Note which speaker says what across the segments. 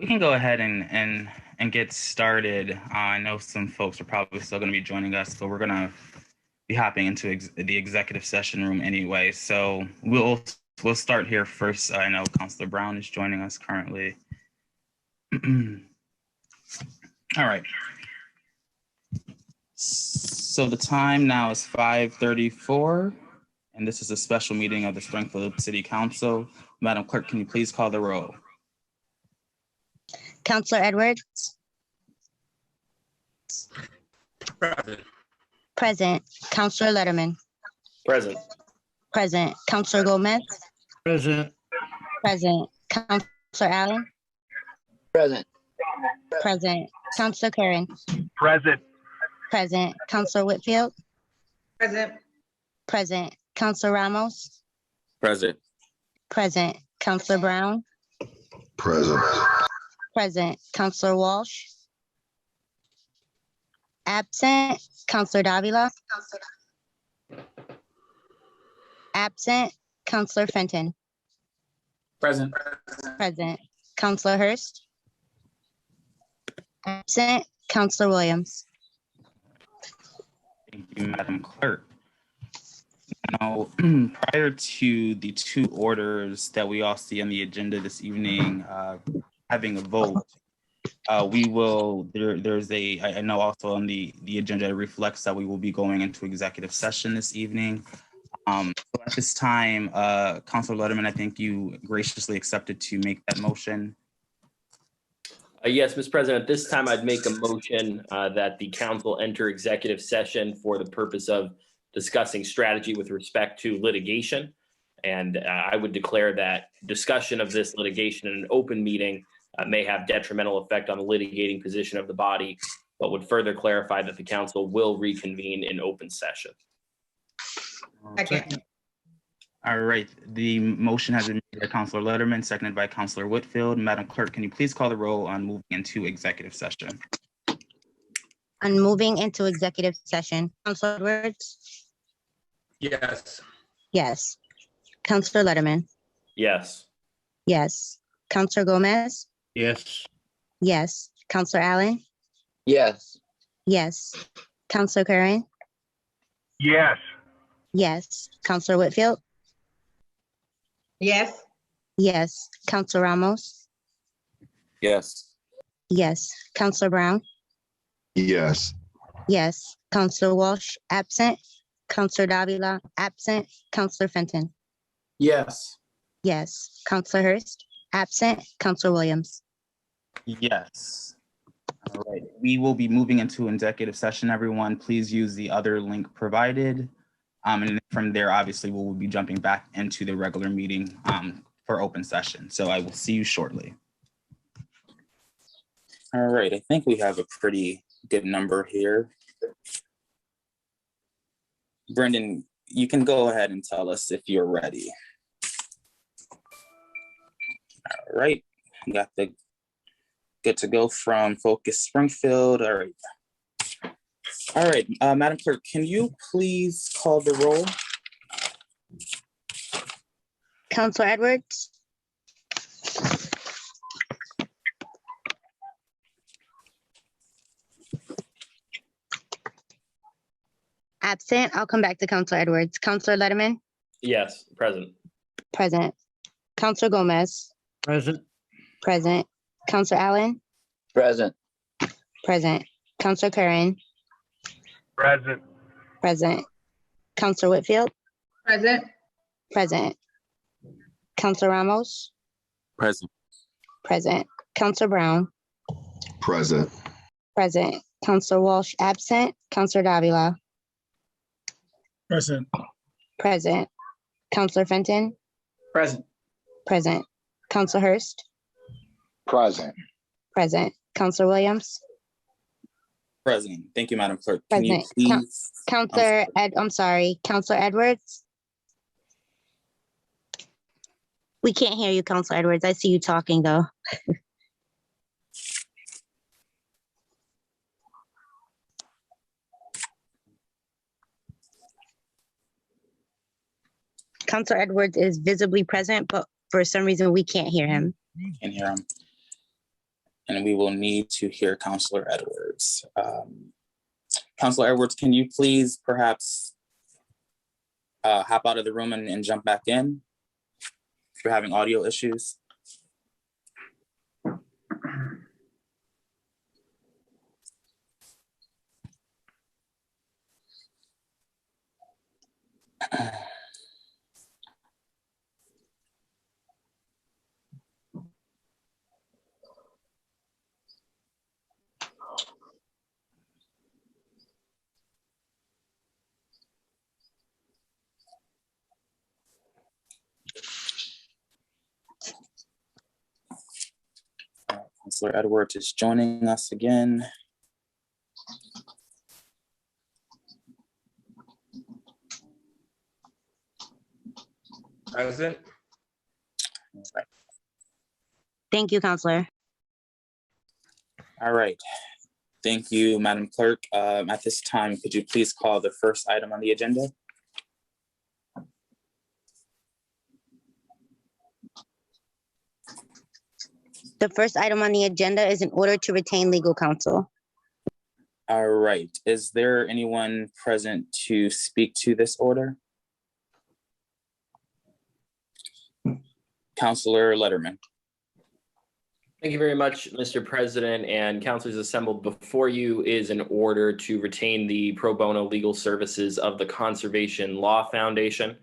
Speaker 1: We can go ahead and get started. I know some folks are probably still going to be joining us, but we're going to be hopping into the executive session room anyway. So we'll start here first. I know Counselor Brown is joining us currently. All right. So the time now is 5:34, and this is a special meeting of the Springfield City Council. Madam Clerk, can you please call the roll?
Speaker 2: Counselor Edwards.
Speaker 3: Present.
Speaker 2: Present. Counselor Letterman.
Speaker 3: Present.
Speaker 2: Present. Counselor Gomez.
Speaker 3: Present.
Speaker 2: Present. Counselor Allen.
Speaker 4: Present.
Speaker 2: Present. Counselor Karen.
Speaker 3: Present.
Speaker 2: Present. Counselor Whitfield.
Speaker 5: Present.
Speaker 2: Present. Counselor Ramos.
Speaker 3: Present.
Speaker 2: Present. Counselor Brown.
Speaker 6: Present.
Speaker 2: Present. Counselor Walsh. Absent. Counselor Davila. Absent. Counselor Fenton.
Speaker 3: Present.
Speaker 2: Present. Counselor Hurst. Absent. Counselor Williams.
Speaker 1: Thank you, Madam Clerk. Now, prior to the two orders that we all see on the agenda this evening, having a vote, we will, there's I know also on the agenda it reflects that we will be going into executive session this evening. So at this time, Councilor Letterman, I think you graciously accepted to make that motion.
Speaker 7: Yes, Mr. President, at this time I'd make a motion that the council enter executive session for the purpose of discussing strategy with respect to litigation. And I would declare that discussion of this litigation in an open meeting may have detrimental effect on the litigating position of the body, but would further clarify that the council will reconvene in open session.
Speaker 5: Second.
Speaker 1: All right, the motion has been made by Councilor Letterman, seconded by Councilor Whitfield. Madam Clerk, can you please call the roll on moving into executive session?
Speaker 2: On moving into executive session, Counselor Edwards.
Speaker 3: Yes.
Speaker 2: Yes. Counselor Letterman.
Speaker 7: Yes.
Speaker 2: Yes. Counselor Gomez.
Speaker 3: Yes.
Speaker 2: Yes. Counselor Allen.
Speaker 4: Yes.
Speaker 2: Yes. Counselor Karen.
Speaker 3: Yes.
Speaker 2: Yes. Counselor Whitfield.
Speaker 5: Yes.
Speaker 2: Yes. Counselor Ramos.
Speaker 3: Yes.
Speaker 2: Yes. Counselor Brown.
Speaker 6: Yes.
Speaker 2: Yes. Counselor Walsh, absent. Counselor Davila, absent. Counselor Fenton.
Speaker 3: Yes.
Speaker 2: Yes. Counselor Hurst, absent. Counselor Williams.
Speaker 1: Yes. All right, we will be moving into executive session, everyone. Please use the other link provided. And from there, obviously, we will be jumping back into the regular meeting for open session. So I will see you shortly. All right, I think we have a pretty good number here. Brendan, you can go ahead and tell us if you're ready. All right, we got the good to go from Focus Springfield. All right. All right, Madam Clerk, can you please call the roll?
Speaker 2: Counselor Edwards. Absent. I'll come back to Counselor Edwards. Counselor Letterman.
Speaker 7: Yes. Present.
Speaker 2: Present. Counselor Gomez.
Speaker 3: Present.
Speaker 2: Present. Counselor Allen.
Speaker 4: Present.
Speaker 2: Present. Counselor Karen.
Speaker 3: Present.
Speaker 2: Present. Counselor Whitfield.
Speaker 5: Present.
Speaker 2: Present. Counselor Ramos.
Speaker 3: Present.
Speaker 2: Present. Counselor Brown.
Speaker 6: Present.
Speaker 2: Present. Counselor Walsh, absent. Counselor Davila.
Speaker 3: Present.
Speaker 2: Present. Counselor Fenton.
Speaker 3: Present.
Speaker 2: Present. Counselor Hurst.
Speaker 6: Present.
Speaker 2: Present. Counselor Williams.
Speaker 1: Present. Thank you, Madam Clerk. Can you
Speaker 2: Present.
Speaker 1: please?
Speaker 2: Counselor Counselor Edwards. We can't hear you, Counselor Edwards. I see you talking though. Counselor Edwards is visibly present, but for some reason we can't hear him.
Speaker 1: Can't hear him. and we will need to hear Counselor Edwards. Counselor Edwards, can you please perhaps hop out of the room and jump back in if you're having audio issues? Counselor Edwards is joining us again.
Speaker 3: Present.
Speaker 2: Thank you, Counselor.
Speaker 1: All right. Thank you, Madam Clerk. At this time, could you please call the first item on the agenda?
Speaker 2: The first item on the agenda is in order to retain legal counsel.
Speaker 1: All right. Is there anyone present to speak to this order? Counselor Letterman.
Speaker 7: Thank you very much, Mr. President, and councilors assembled. Before you is an order to retain the pro bono legal services of the Conservation Law Foundation.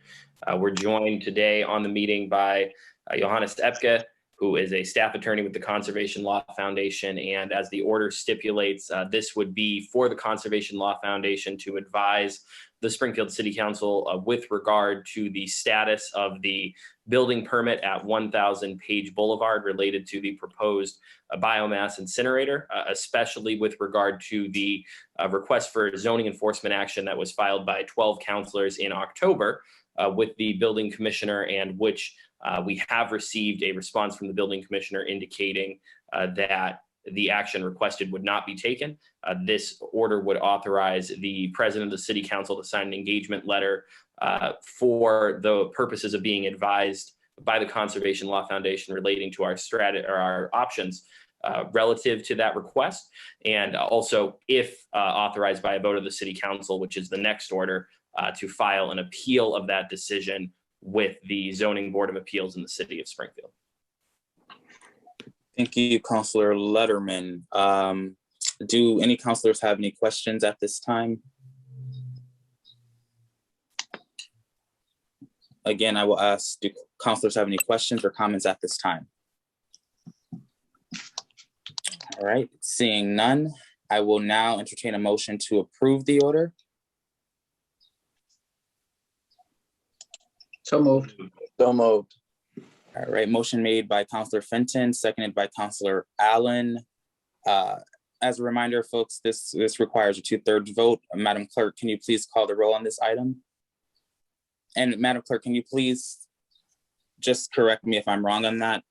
Speaker 7: We're joined today on the meeting by Johannes Epke, who is a staff attorney with the Conservation Law Foundation. And as the order stipulates, this would be for the Conservation Law Foundation to advise the Springfield City Council with regard to the status of the building permit at 1000 Page Boulevard related to the proposed biomass incinerator, especially with regard to the request for zoning enforcement action that was filed by 12 councilors in October with the building commissioner, and which we have received a response from the building commissioner indicating that the action requested would not be taken. This order would authorize the president of the city council to sign an engagement letter for the purposes of being advised by the Conservation Law Foundation relating to our our options relative to that request. And also, if authorized by a vote of the city council, which is the next order, to file an appeal of that decision with the Zoning Board of Appeals in the city of Springfield.
Speaker 1: Thank you, Counselor Letterman. Do any counselors have any questions at this time? Again, I will ask, do counselors have any questions or comments at this time? All right, seeing none, I will now entertain a motion to approve the order.
Speaker 3: So moved.
Speaker 4: So moved.
Speaker 1: All right, motion made by Counselor Fenton, seconded by Counselor Allen. As a reminder, folks, this requires a 2/3 vote. Madam Clerk, can you please call the roll on this item? And Madam Clerk, can you please just correct me if I'm wrong on that?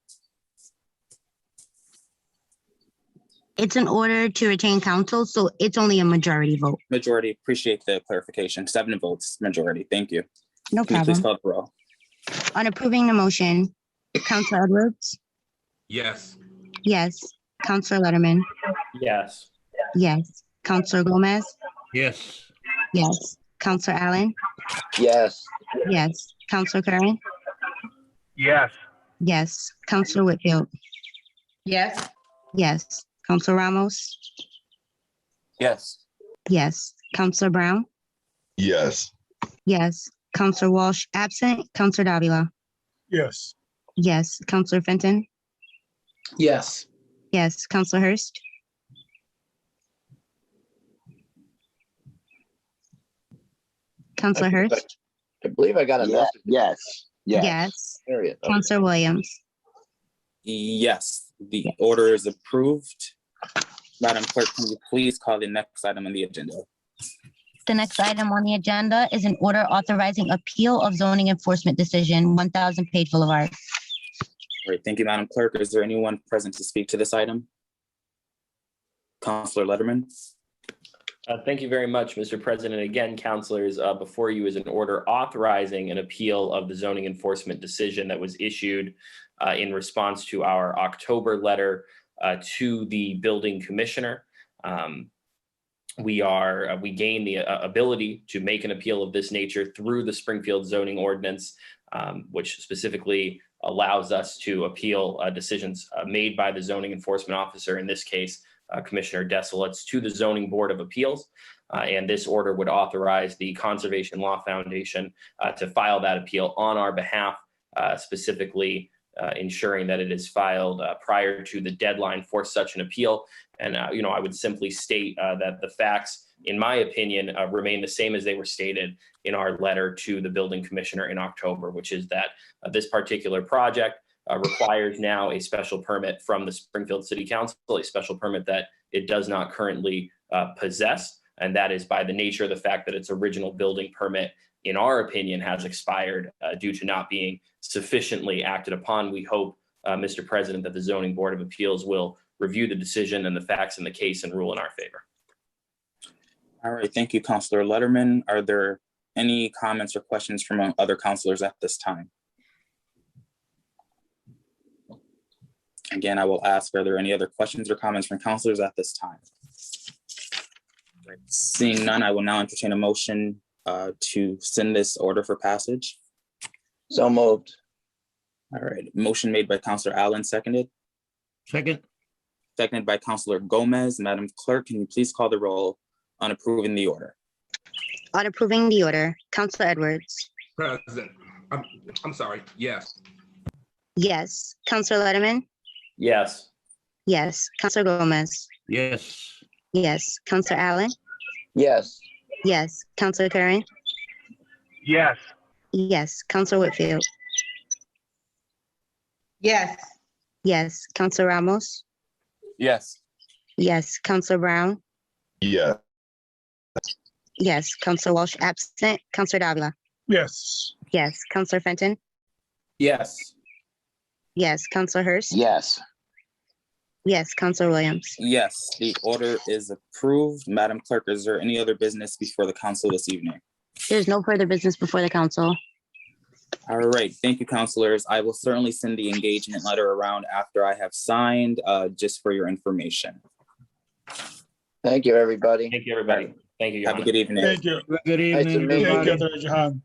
Speaker 2: It's an order to retain counsel, so it's only a majority vote.
Speaker 1: Majority, appreciate the clarification. 7 votes, majority, thank you.
Speaker 2: No
Speaker 1: Can you please
Speaker 2: problem.
Speaker 1: call the roll?
Speaker 2: On approving the motion, Counselor Edwards?
Speaker 3: Yes.
Speaker 2: Yes. Counselor Letterman?
Speaker 7: Yes.
Speaker 2: Yes. Counselor Gomez?
Speaker 3: Yes.
Speaker 2: Yes. Counselor Allen?
Speaker 4: Yes.
Speaker 2: Yes. Counselor Curran?
Speaker 3: Yes.
Speaker 2: Yes. Counselor Whitfield?
Speaker 5: Yes.
Speaker 2: Yes. Counselor Ramos?
Speaker 3: Yes.
Speaker 2: Yes. Counselor Brown?
Speaker 6: Yes.
Speaker 2: Yes. Counselor Walsh absent. Counselor Davila?
Speaker 6: Yes.
Speaker 2: Yes. Counselor Fenton?
Speaker 3: Yes.
Speaker 2: Yes. Counselor Hurst? Counselor Hurst?
Speaker 4: I believe I got a message.
Speaker 6: Yes. Yes.
Speaker 2: Yes.
Speaker 4: Period.
Speaker 2: Counselor Williams?
Speaker 1: Yes, the order is approved. Madam Clerk, can you please call the next item on the agenda?
Speaker 2: The next item on the agenda is an order authorizing appeal of zoning enforcement decision, 1000 Page Boulevard.
Speaker 1: Great, thank you, Madam Clerk. Is there anyone present to speak to this item? Counselor Letterman?
Speaker 7: Thank you very much, Mr. President. Again, councilors, before you is an order authorizing an appeal of the zoning enforcement decision that was issued in response to our October letter to the building commissioner. We gain the ability to make an appeal of this nature through the Springfield zoning ordinance, which specifically allows us to appeal decisions made by the zoning enforcement officer, in this case, Commissioner Desilets, to the Zoning Board of Appeals. And this order would authorize the Conservation Law Foundation to file that appeal on our behalf, specifically ensuring that it is filed prior to the deadline for such an appeal. And, I would simply state that the facts, in my opinion, remain the same as they were stated in our letter to the building commissioner in October, which is that this particular project requires now a special permit from the Springfield City Council, a special permit that it does not currently possess. And that is by the nature of the fact that its original building permit, in our opinion, has expired due to not being sufficiently acted upon. We hope, Mr. President, that the Zoning Board of Appeals will review the decision and the facts in the case and rule in our favor.
Speaker 1: All right, thank you, Councilor Letterman. Are there any comments or questions from other councilors at this time? Again, I will ask, are there any other questions or comments from councilors at this time? Right. Seeing none, I will now entertain a motion to send this order for passage.
Speaker 4: So moved.
Speaker 1: All right, motion made by Councilor Allen, seconded.
Speaker 3: Second.
Speaker 1: Seconded by Councilor Gomez. Madam Clerk, can you please call the roll on approving the order?
Speaker 2: On approving the order, Councilor Edwards.
Speaker 8: President, I'm sorry, yes.
Speaker 2: Yes. Councilor Letterman.
Speaker 7: Yes.
Speaker 2: Yes. Councilor Gomez.
Speaker 3: Yes.
Speaker 2: Yes. Councilor Allen.
Speaker 4: Yes.
Speaker 2: Yes. Councilor Curran.
Speaker 3: Yes.
Speaker 2: Yes. Councilor Whitfield.
Speaker 5: Yes.
Speaker 2: Yes. Councilor Ramos.
Speaker 3: Yes.
Speaker 2: Yes. Councilor Brown.
Speaker 6: Yeah.
Speaker 2: Yes. Councilor Walsh absent. Councilor Davila.
Speaker 6: Yes.
Speaker 2: Yes. Councilor Fenton.
Speaker 3: Yes.
Speaker 2: Yes. Councilor Hurst.
Speaker 4: Yes.
Speaker 2: Yes. Councilor Williams.
Speaker 1: Yes, the order is approved. Madam Clerk, is there any other business before the council this evening?
Speaker 2: There's no further business before the council.
Speaker 1: All right, thank you, councilors. I will certainly send the engagement letter around after I have signed, just for your information.
Speaker 4: Thank you, everybody.
Speaker 7: Thank you, everybody. Thank you, Your
Speaker 1: Have a
Speaker 7: Honor.
Speaker 1: good evening.
Speaker 6: Thank you.
Speaker 3: Good
Speaker 4: Nice to
Speaker 3: evening,
Speaker 4: meet you.
Speaker 3: everybody.
Speaker 6: Thank you, Jahan.